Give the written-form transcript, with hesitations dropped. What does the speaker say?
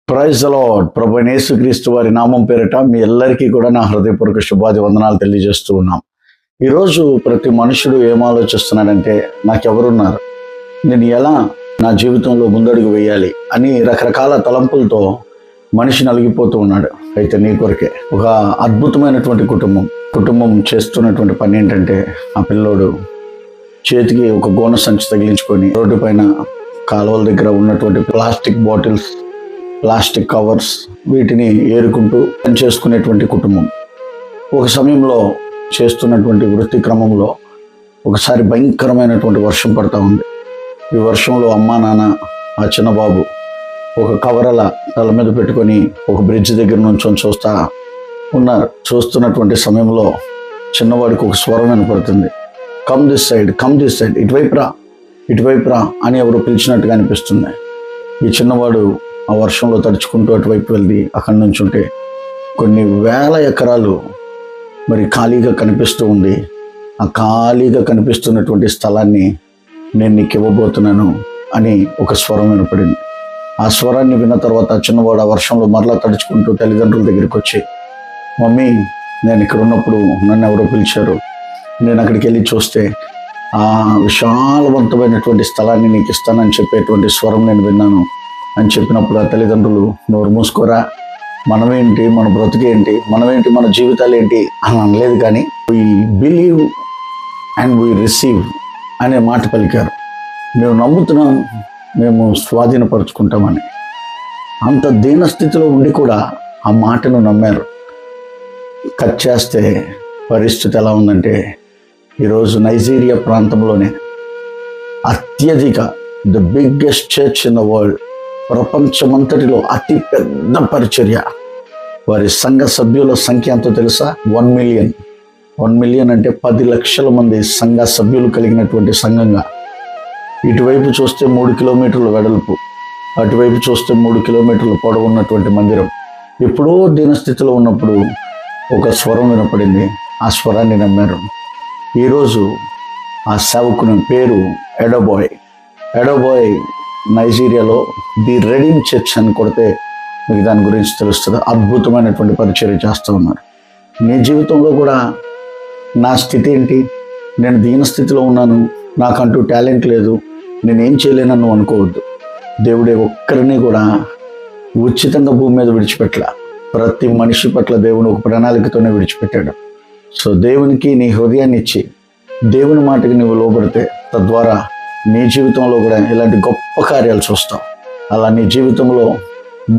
Praise the lord. ప్రభు అయిన యేసుక్రీస్తు వారి నామం పేరిట మీ ಎಲ್ಲరికీ కూడా నా హృదయపూర్వక శుభాది వందనాలు తెలియజేస్తూ ఉన్నాం. ఈరోజు ప్రతి మనుషుడు ఏం ఆలోచిస్తున్నాడంటే, నాకెవరున్నారు, నేను ఎలా నా జీవితంలో ముందడుగు వేయాలి అని రకరకాల తలంపులతో మనిషి నలిగిపోతూ ఉన్నాడు. అయితే నీ కొరకే ఒక అద్భుతమైనటువంటి కుటుంబం చేస్తున్నటువంటి పని ఏంటంటే, ఆ పిల్లోడు చేతికి ఒక గోనె సంచి తగిలించుకొని రోడ్డు పైన కాలువల దగ్గర ఉన్నటువంటి ప్లాస్టిక్ బాటిల్స్, ప్లాస్టిక్ కవర్స్ వీటిని ఏరుకుంటూ పనిచేసుకునేటువంటి కుటుంబం. ఒక సమయంలో చేస్తున్నటువంటి వృత్తి క్రమంలో ఒకసారి భయంకరమైనటువంటి వర్షం పడతా ఉంది. ఈ వర్షంలో అమ్మా నాన్న ఆ చిన్న బాబు ఒక కవరల తల మీద పెట్టుకొని ఒక బ్రిడ్జ్ దగ్గర నుంచి చూస్తా ఉన్నారు. చూస్తున్నటువంటి సమయంలో చిన్నవాడికి ఒక స్వరం వినపడుతుంది, come this side, come this side, ఇటువైపు రా అని ఎవరు పిలిచినట్టుగా అనిపిస్తుంది. ఈ చిన్నవాడు ఆ వర్షంలో తడుచుకుంటూ అటువైపు వెళ్ళి అక్కడి నుంచి ఉంటే కొన్ని వేల ఎకరాలు మరి ఖాళీగా కనిపిస్తూ ఉంది. ఆ ఖాళీగా కనిపిస్తున్నటువంటి స్థలాన్ని నేను నీకు ఇవ్వబోతున్నాను అని ఒక స్వరం వినపడింది. ఆ స్వరాన్ని విన్న తర్వాత చిన్నవాడు ఆ వర్షంలో మరలా తడుచుకుంటూ తల్లిదండ్రుల దగ్గరికి వచ్చి, మమ్మీ నేను ఇక్కడ ఉన్నప్పుడు నన్ను ఎవరో పిలిచారు, నేను అక్కడికి వెళ్ళి చూస్తే ఆ విశాలవంతమైనటువంటి స్థలాన్ని నీకు ఇస్తానని చెప్పేటువంటి స్వరం నేను విన్నాను అని చెప్పినప్పుడు ఆ తల్లిదండ్రులు, నోరు మూసుకోరా, మనమేంటి, మన బ్రతుకేంటి, మనమేంటి, మన జీవితాలు ఏంటి అని అనలేదు, కానీ we believe and we receive అనే మాట పలికారు. మేము నమ్ముతున్నాం, మేము స్వాధీనపరుచుకుంటామని. అంత దీనస్థితిలో ఉండి కూడా ఆ మాటను నమ్మారు. కట్ చేస్తే పరిస్థితి ఎలా ఉందంటే, ఈరోజు నైజీరియా ప్రాంతంలోనే అత్యధిక the biggest church in the world, ప్రపంచమంతటిలో అతి పెద్ద పరిచర్య, వారి సంఘ సభ్యుల సంఖ్య ఎంతో తెలుసా? 1 మిలియన్. 1 మిలియన్ అంటే 10 లక్షల మంది సంఘ సభ్యులు కలిగినటువంటి సంఘంగా. ఇటువైపు చూస్తే 3 కిలోమీటర్ల వెడల్పు, అటువైపు చూస్తే 3 కిలోమీటర్ల పొడవు ఉన్నటువంటి మందిరం. ఎప్పుడో దీనస్థితిలో ఉన్నప్పుడు ఒక స్వరం వినపడింది. ఆ స్వరాన్ని నమ్మారు. ఈరోజు ఆ సేవకుని పేరు ఎడోబాయ్. నైజీరియాలో ది రెడీమ్ చర్చ్ అని కొడితే మీకు దాని గురించి తెలుస్తుంది. అద్భుతమైనటువంటి పరిచర్య చేస్తూ ఉన్నారు. నీ జీవితంలో కూడా నా స్థితి ఏంటి, నేను దీనస్థితిలో ఉన్నాను, నాకంటూ టాలెంట్ లేదు, నేనేం చేయలేనని నువ్వు అనుకోవద్దు. దేవుడే ఒక్కరిని కూడా ఉచితంగా భూమి మీద విడిచిపెట్టలే. ప్రతి మనిషి పట్ల దేవుడు ఒక ప్రణాళికతోనే విడిచిపెట్టాడు. సో దేవునికి నీ హృదయాన్ని ఇచ్చి దేవుని మాటకి నువ్వు లోబడితే, తద్వారా నీ జీవితంలో కూడా ఇలాంటి గొప్ప కార్యాలు చూస్తావు. అలా నీ జీవితంలో